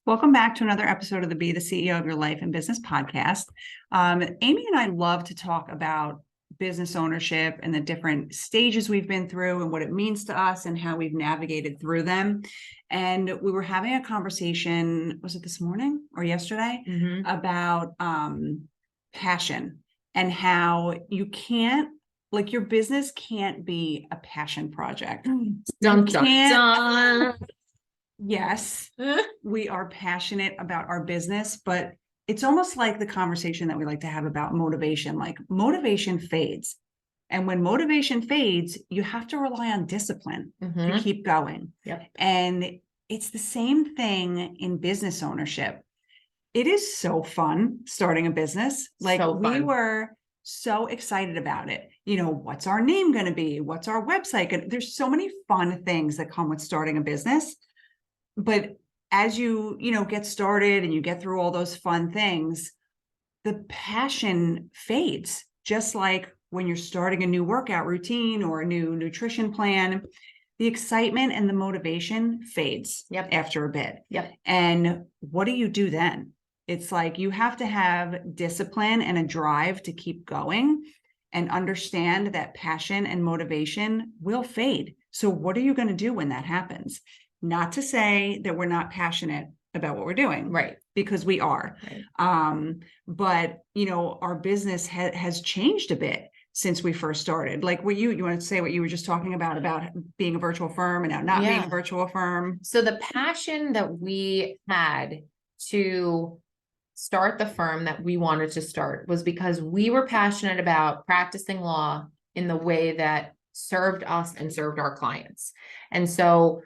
Welcome back to another episode of the Be the CEO of Your Life and Business podcast. Amy and I love to talk about business ownership and the different stages we've been through and what it means to us and how we've navigated through them. And we were having a conversation, was it this morning or yesterday, about passion and how you can't, like your business can't be a passion project. Dun, dun, dun. Yes, we are passionate about our business, but it's almost like the conversation that we like to have about motivation. Like motivation fades. And when motivation fades, you have to rely on discipline to keep going. Yep. And it's the same thing in business ownership. It is so fun starting a business. Like we were so excited about it. You know, what's our name going to be? What's our website? There's so many fun things that come with starting a business. But as you get started and you get through all those fun things, the passion fades, just like when you're starting a new workout routine or a new nutrition plan. The excitement and the motivation fades after a bit. And what do you do then? It's like you have to have discipline and a drive to keep going and understand that passion and motivation will fade. So what are you going to do when that happens? Not to say that we're not passionate about what we're doing, right? Because we are. Right. But our business has changed a bit since we first started. Like, what you want to say what you were just talking about being a virtual firm and now not being a virtual firm. So the passion that we had to start the firm that we wanted to start was because we were passionate about practicing law in the way that served us and served our clients. And so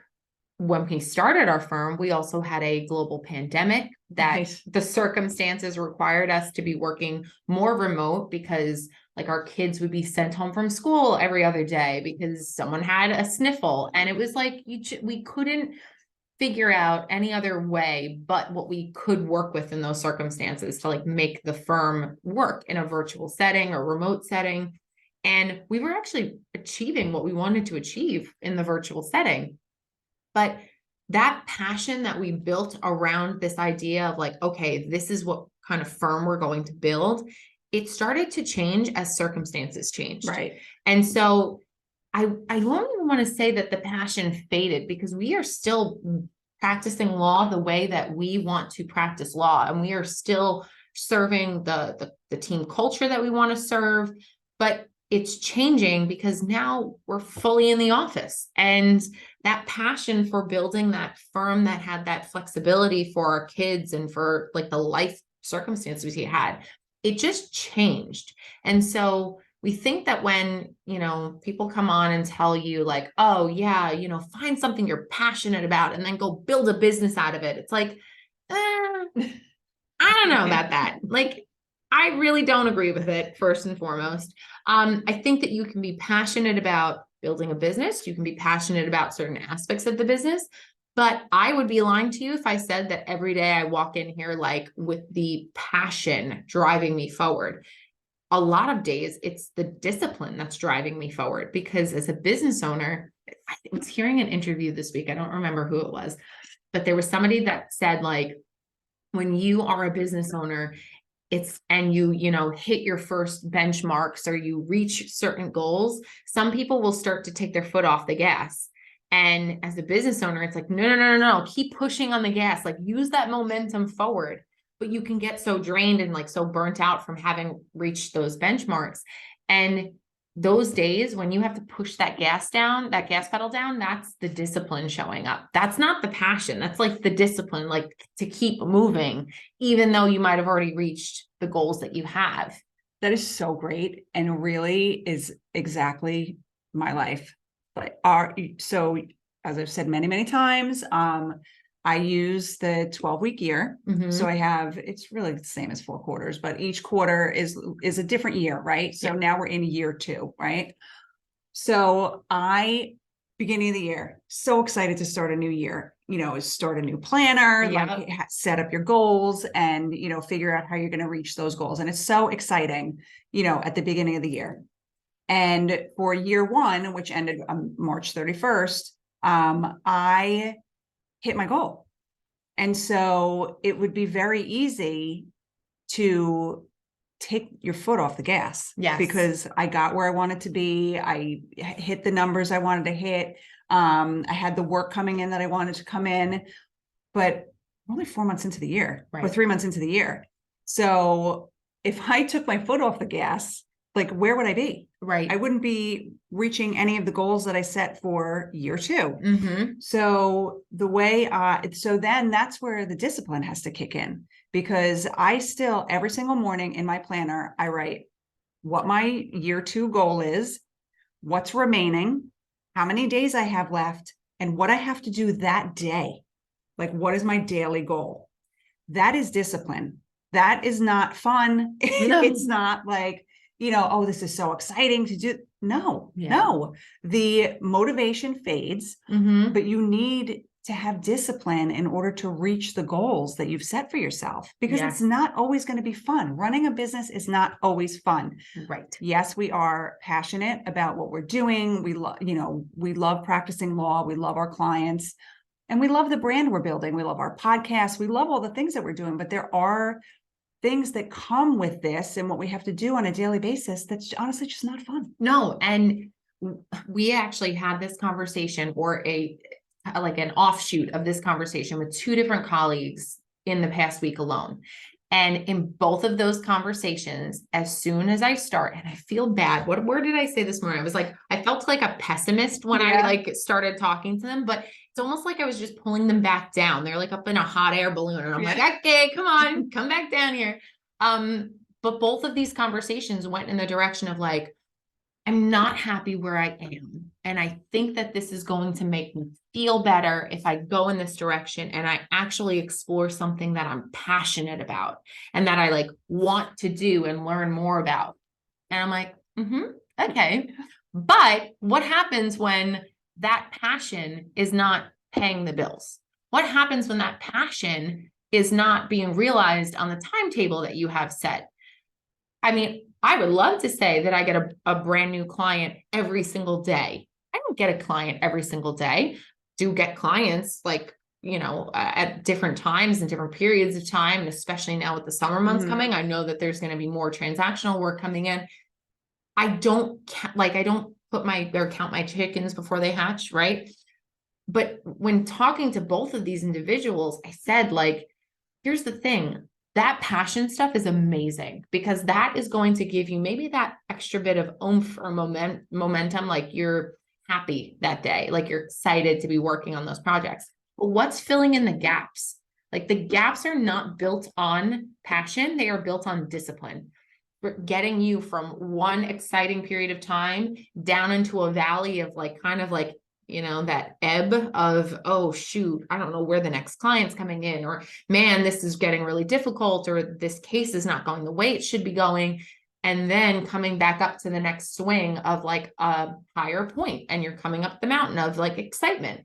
when we started our firm, we also had a global pandemic that the circumstances required us to be working more remote because like our kids would be sent home from school every other day because someone had a sniffle. And it was like, we couldn't figure out any other way but what we could work with in those circumstances to like make the firm work in a virtual setting or remote setting. And we were actually achieving what we wanted to achieve in the virtual setting. But that passion that we built around this idea of like, okay, this is what kind of firm we're going to build, it started to change as circumstances changed. Right. And so I don't even want to say that the passion faded because we are still practicing law the way that we want to practice law. And we are still serving the team culture that we want to serve. But it's changing because now we're fully in the office, and that passion for building that firm that had that flexibility for our kids and for like the life circumstances we had, it just changed. And so we think that when, people come on and tell you like, oh yeah, find something you're passionate about and then go build a business out of it. It's like, I don't know about that. Like, I really don't agree with it, first and foremost. I think that you can be passionate about building a business. You can be passionate about certain aspects of the business. But I would be lying to you if I said that every day I walk in here like with the passion driving me forward. A lot of days, it's the discipline that's driving me forward. Because as a business owner, I was hearing an interview this week. I don't remember who it was, but there was somebody that said like, when you are a business owner, and you hit your first benchmarks or you reach certain goals, some people will start to take their foot off the gas. And as a business owner, it's like, no, keep pushing on the gas, like use that momentum forward. But you can get so drained and like so burnt out from having reached those benchmarks. And those days when you have to push that gas pedal down, that's the discipline showing up. That's not the passion. That's like the discipline, like to keep moving, even though you might have already reached the goals that you have. That is so great. And really is exactly my life. But so as I've said many, many times, I use the 12-week year. So it's really the same as 4 quarters, but each quarter is a different year, right? So now we're in year 2, right? So beginning of the year, so excited to start a new year, start a new planner, like set up your goals and, figure out how you're going to reach those goals. And it's so exciting, at the beginning of the year. And for year 1, which ended on March 31st, I hit my goal. And so it would be very easy to take your foot off the gas. Yes. Because I got where I wanted to be. I hit the numbers I wanted to hit. I had the work coming in that I wanted to come in, but only 4 months into the year, or 3 months into the year. So if I took my foot off the gas, like, where would I be? Right. I wouldn't be reaching any of the goals that I set for year 2. Mm-hmm. So the way, so then that's where the discipline has to kick in, because I still, every single morning in my planner, I write what my year 2 goal is, what's remaining, how many days I have left, and what I have to do that day. Like, what is my daily goal? That is discipline. That is not fun. No. It's not like, oh, this is so exciting to do. No, no. The motivation fades, but you need to have discipline in order to reach the goals that you've set for yourself, because it's not always going to be fun. Running a business is not always fun. Right. Yes, we are passionate about what we're doing. We we love practicing law. We love our clients. And we love the brand we're building. We love our podcast. We love all the things that we're doing, but there are things that come with this and what we have to do on a daily basis that's honestly just not fun. No. And we actually had this conversation, or like an offshoot of this conversation, with 2 different colleagues in the past week alone. And in both of those conversations, as soon as I start, and I feel bad, what word did I say this morning? I was like, I felt like a pessimist when I like started talking to them, but it's almost like I was just pulling them back down. They're like up in a hot air balloon, and I'm like, okay, come on, come back down here. But both of these conversations went in the direction of like, I'm not happy where I am. And I think that this is going to make me feel better if I go in this direction and I actually explore something that I'm passionate about and that I like want to do and learn more about. And I'm like, okay. But what happens when that passion is not paying the bills? What happens when that passion is not being realized on the timetable that you have set? I mean, I would love to say that I get a brand new client every single day. I don't get a client every single day. Do get clients like, at different times and different periods of time. And especially now with the summer months coming, I know that there's going to be more transactional work coming in. I don't put count my chickens before they hatch. Right. But when talking to both of these individuals, I said, like, here's the thing. That passion stuff is amazing, because that is going to give you maybe that extra bit of oomph or momentum. Like, you're happy that day, like you're excited to be working on those projects. But what's filling in the gaps? Like, the gaps are not built on passion. They are built on discipline. Getting you from one exciting period of time down into a valley of like, kind of like, that ebb of, oh, shoot, I don't know where the next client's coming in, or man, this is getting really difficult, or this case is not going the way it should be going. And then coming back up to the next swing of like a higher point, and you're coming up the mountain of like excitement.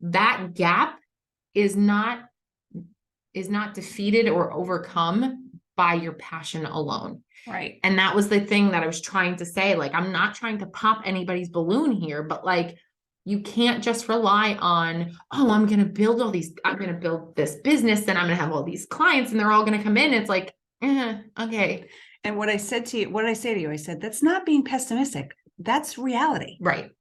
That gap is not defeated or overcome by your passion alone. Right. And that was the thing that I was trying to say. Like, I'm not trying to pop anybody's balloon here, but like, you can't just rely on, oh, I'm going to build this business and I'm going to have all these clients and they're all going to come in. It's like, okay. And what did I say to you? I said, that's not being pessimistic. That's reality. Right.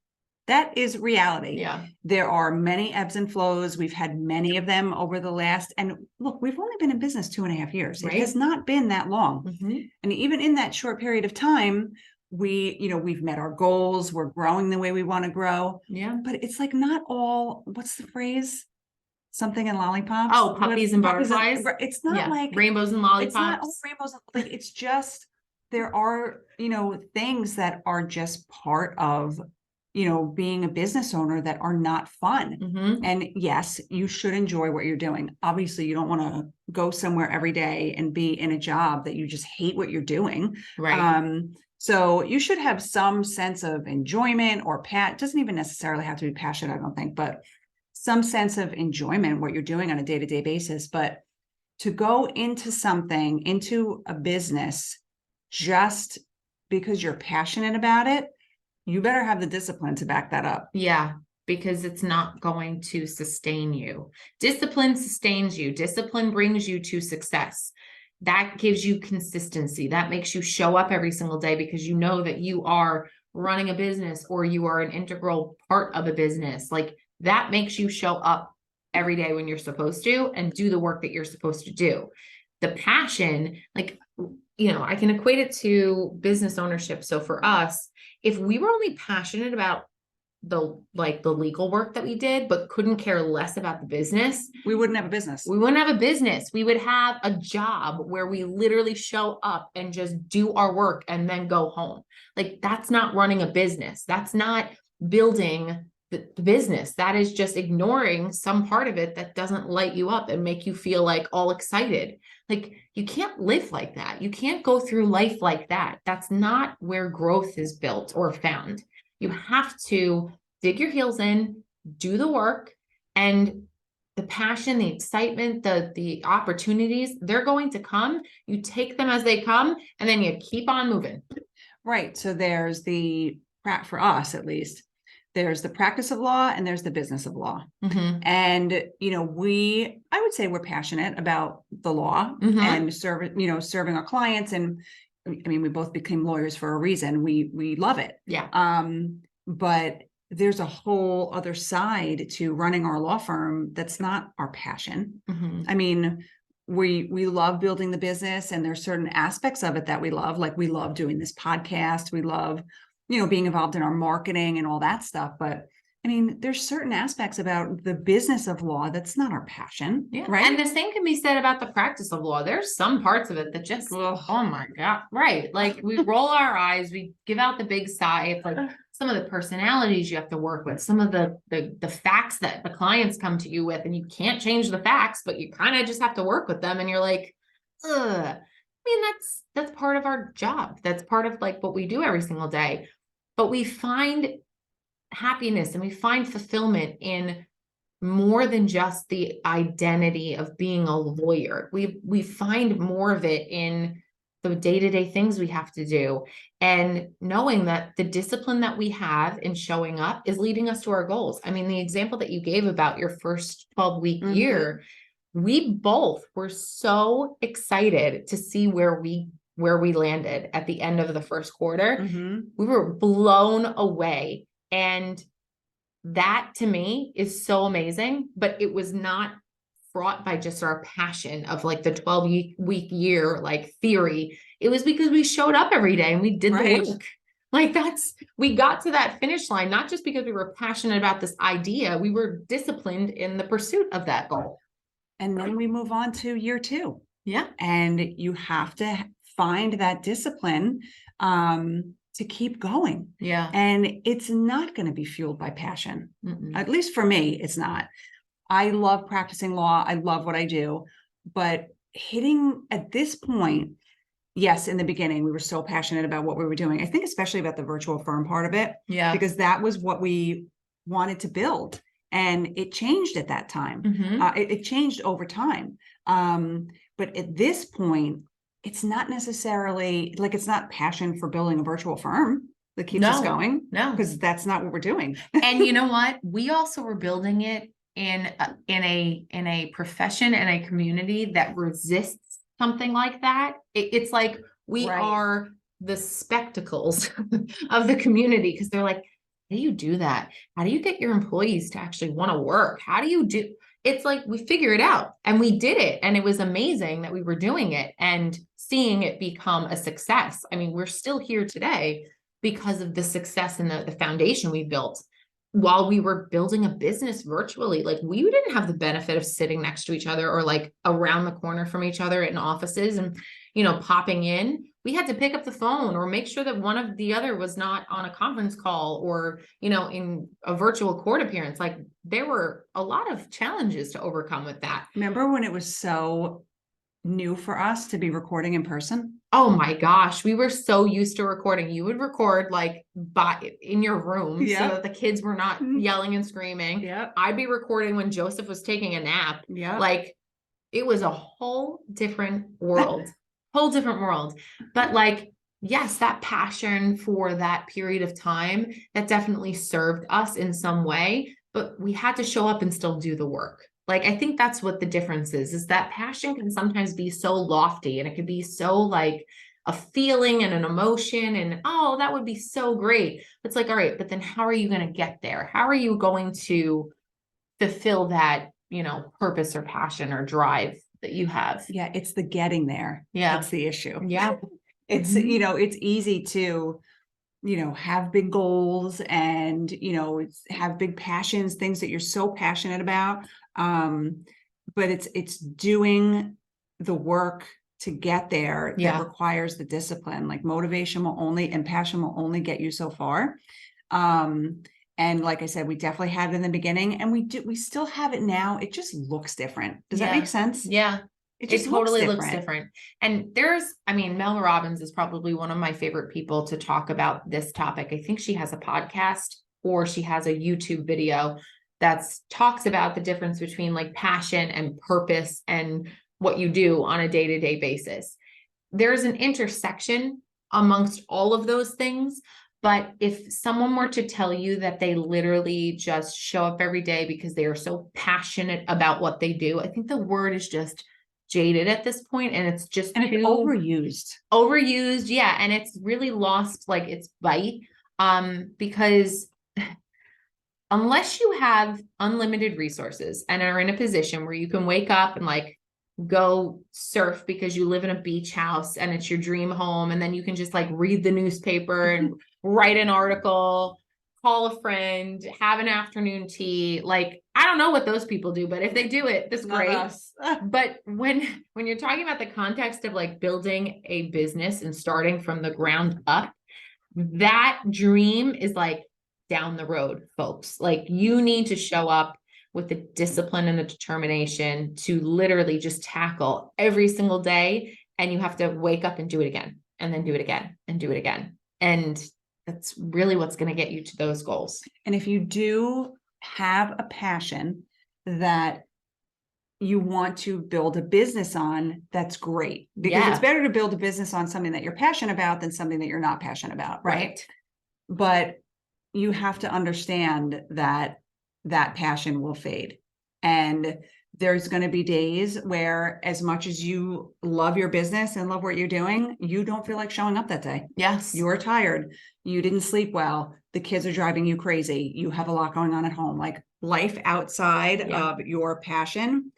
That is reality. Yeah. There are many ebbs and flows. We've had many of them over the last, and look, we've only been in business 2.5 years. Right. It has not been that long. And even in that short period of time, we've met our goals. We're growing the way we want to grow. Yeah. But it's like not all, what's the phrase? Something in lollipops. Oh, puppies and butterflies. It's not like rainbows and lollipops. It's not all rainbows. Like, it's just, there are, things that are just part of, being a business owner that are not fun. And yes, you should enjoy what you're doing. Obviously, you don't want to go somewhere every day and be in a job that you just hate what you're doing. Right. So you should have some sense of enjoyment, or doesn't even necessarily have to be passion, I don't think, but some sense of enjoyment, what you're doing on a day-to-day basis. But to go into a business just because you're passionate about it, you better have the discipline to back that up. Yeah. because it's not going to sustain you. Discipline sustains you. Discipline brings you to success. That gives you consistency. That makes you show up every single day because you know that you are running a business or you are an integral part of a business. Like that makes you show up every day when you're supposed to and do the work that you're supposed to do. The passion, like, I can equate it to business ownership. So for us, if we were only passionate about the legal work that we did, but couldn't care less about the business, we wouldn't have a business. We wouldn't have a business. We would have a job where we literally show up and just do our work and then go home. Like that's not running a business. That's not building the business. That is just ignoring some part of it that doesn't light you up and make you feel like all excited. Like you can't live like that. You can't go through life like that. That's not where growth is built or found. You have to dig your heels in, do the work, and the passion, the excitement, the opportunities, they're going to come. You take them as they come, and then you keep on moving. Right. So there's for us at least, there's the practice of law and there's the business of law. Mm-hmm. And, I would say we're passionate about the law and serving our clients. And I mean, we both became lawyers for a reason. We love it. Yeah. But there's a whole other side to running our law firm that's not our passion. Mm-hmm. I mean, we love building the business, and there's certain aspects of it that we love. Like we love doing this podcast. We love, being involved in our marketing and all that stuff. But I mean, there's certain aspects about the business of law that's not our passion. Yeah. Right. And the same can be said about the practice of law. There's some parts of it that just, oh my God. Right. Like we roll our eyes, we give out the big sigh. It's like some of the personalities you have to work with, some of the facts that the clients come to you with, and you can't change the facts, but you kind of just have to work with them. And you're like, ugh. I mean, that's part of our job. That's part of like what we do every single day. But we find happiness and we find fulfillment in more than just the identity of being a lawyer. We find more of it in the day-to-day things we have to do, and knowing that the discipline that we have in showing up is leading us to our goals. I mean, the example that you gave about your first 12-week year, we both were so excited to see where we landed at the end of the first quarter. We were blown away. And that to me is so amazing, but it was not fraught by just our passion of like the 12-week year, like theory. It was because we showed up every day and we did the work. Like we got to that finish line, not just because we were passionate about this idea, we were disciplined in the pursuit of that goal. And then we move on to year 2. Yeah. And you have to find that discipline, to keep going. Yeah. And it's not going to be fueled by passion. Mm-mm. At least for me, it's not. I love practicing law. I love what I do, but hitting at this point, yes, in the beginning, we were so passionate about what we were doing. I think especially about the virtual firm part of it. Yeah. Because that was what we wanted to build. And it changed at that time. It changed over time. But at this point, it's not necessarily like, it's not passion for building a virtual firm that keeps us going. No, because that's not what we're doing. And you know what? We also were building it in a profession and a community that resists something like that. It's like we are the spectacles of the community, because they're like, how do you do that? How do you get your employees to actually want to work? How do you do? It's like we figure it out, and we did it. And it was amazing that we were doing it and seeing it become a success. I mean, we're still here today because of the success and the foundation we built while we were building a business virtually. Like we didn't have the benefit of sitting next to each other or like around the corner from each other in offices and, popping in. We had to pick up the phone or make sure that one of the other was not on a conference call or, in a virtual court appearance. Like there were a lot of challenges to overcome with that. Remember when it was so new for us to be recording in person? Oh my gosh, we were so used to recording. You would record like in your room so that the kids were not yelling and screaming. Yep. I'd be recording when Joseph was taking a nap. Yeah. Like it was a whole different world. Whole different world. But like, yes, that passion for that period of time, that definitely served us in some way. but we had to show up and still do the work. Like, I think that's what the difference is that passion can sometimes be so lofty, and it could be so like a feeling and an emotion, and oh, that would be so great. It's like, all right, but then how are you going to get there? How are you going to fulfill that, purpose or passion or drive that you have? Yeah, it's the getting there. Yeah. That's the issue. Yeah. It's, it's easy to, have big goals and, have big passions, things that you're so passionate about. But it's doing the work to get there that requires the discipline. Like motivation will only, and passion will only get you so far. And like I said, we definitely had it in the beginning, and we still have it now. It just looks different. Does that make sense? Yeah. It just totally looks different. And Mel Robbins is probably one of my favorite people to talk about this topic. I think she has a podcast or she has a YouTube video that talks about the difference between like passion and purpose and what you do on a day-to-day basis. There's an intersection amongst all of those things. But if someone were to tell you that they literally just show up every day because they are so passionate about what they do, I think the word is just jaded at this point, and it's just it's overused. Yeah. And it's really lost like its bite. Because unless you have unlimited resources and are in a position where you can wake up and like go surf because you live in a beach house and it's your dream home, and then you can just like read the newspaper and write an article, call a friend, have an afternoon tea. Like, I don't know what those people do, but if they do it, that's great. But when you're talking about the context of like building a business and starting from the ground up, that dream is like down the road, folks. Like, you need to show up with the discipline and the determination to literally just tackle every single day. And you have to wake up and do it again, and then do it again and do it again. And that's really what's going to get you to those goals. And if you do have a passion that you want to build a business on, that's great, because it's better to build a business on something that you're passionate about than something that you're not passionate about. Right. But you have to understand that passion will fade. And there's going to be days where, as much as you love your business and love what you're doing, you don't feel like showing up that day. Yes. You're tired. You didn't sleep well. The kids are driving you crazy. You have a lot going on at home. Like, life outside of your passion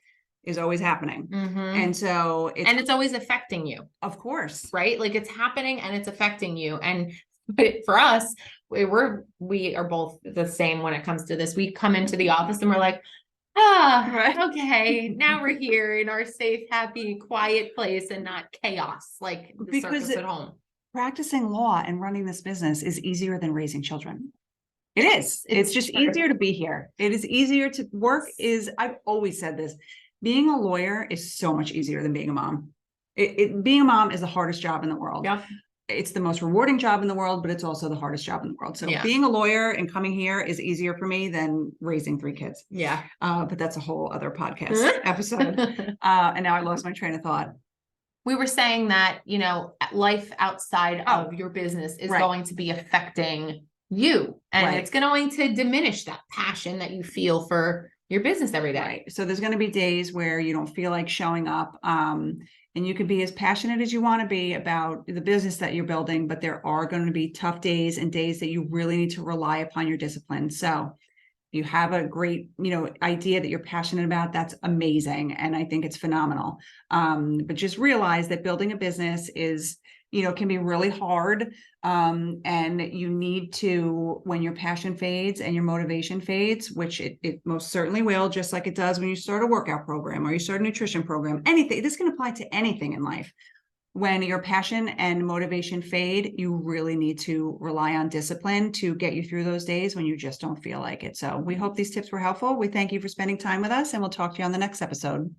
is always happening. And so it's always affecting you. Of course. Right? Like, it's happening and it's affecting you. But for us, we are both the same when it comes to this. We come into the office and we're like, okay, now we're here in our safe, happy, quiet place and not chaos like the circus at home. Practicing law and running this business is easier than raising children. It is. It's just easier to be here. It is easier to work. I've always said this. Being a lawyer is so much easier than being a mom. Being a mom is the hardest job in the world. Yeah. It's the most rewarding job in the world, but it's also the hardest job in the world. So being a lawyer and coming here is easier for me than raising 3 kids. Yeah. But that's a whole other podcast episode. And now I lost my train of thought. We were saying that, life outside of your business is going to be affecting you, and it's going to diminish that passion that you feel for your business every day. Right. So there's going to be days where you don't feel like showing up. And you can be as passionate as you want to be about the business that you're building, but there are going to be tough days and days that you really need to rely upon your discipline. So you have a great, idea that you're passionate about, that's amazing. And I think it's phenomenal. But just realize that building a business is, can be really hard. And you need to, when your passion fades and your motivation fades, which it most certainly will, just like it does when you start a workout program or you start a nutrition program, anything, this can apply to anything in life. When your passion and motivation fade, you really need to rely on discipline to get you through those days when you just don't feel like it. So we hope these tips were helpful. We thank you for spending time with us, and we'll talk to you on the next episode.